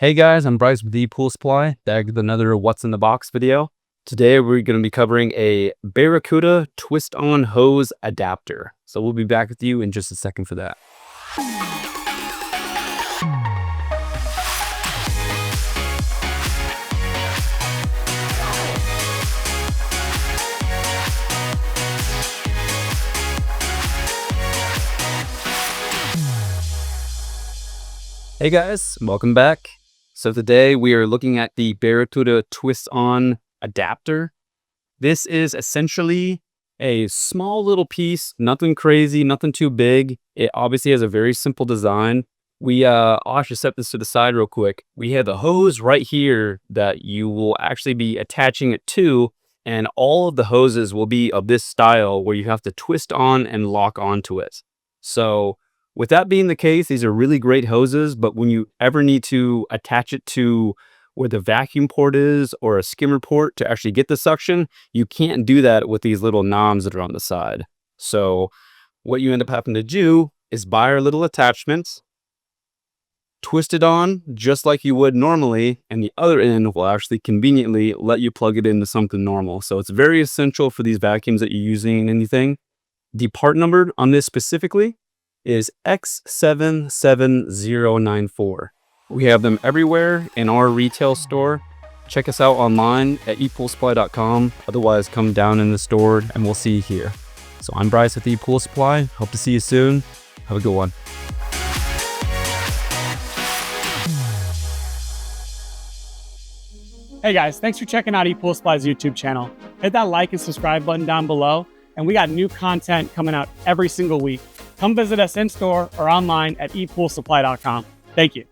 Hey guys, I'm Bryce with ePoolSupply, back with another What's in the Box video. Today we're going to be covering a Barracuda twist-on hose adapter. So we'll be back with you in just a second for that. Hey guys, welcome back. So today we are looking at the Barracuda twist-on adapter. This is essentially a small little piece, nothing crazy, nothing too big. It obviously has a very simple design. I'll actually set this to the side real quick. We have the hose right here that you will actually be attaching it to, and all of the hoses will be of this style where you have to twist on and lock onto it. So with that being the case, these are really great hoses, but when you ever need to attach it to where the vacuum port is or a skimmer port to actually get the suction, you can't do that with these little knobs that are on the side. So what you end up having to do is buy our little attachments, twist it on just like you would normally, and the other end will actually conveniently let you plug it into something normal. So it's very essential for these vacuums that you're using in anything. The part number on this specifically is X77094. We have them everywhere in our retail store. Check us out online at ePoolSupply.com. Otherwise, come down in the store and we'll see you here. So I'm Bryce with ePoolSupply. Hope to see you soon. Have a good one. Hey guys, thanks for checking out ePoolSupply's YouTube channel. Hit that like and subscribe button down below, and we got new content coming out every single week. Come visit us in store or online at ePoolSupply.com. Thank you.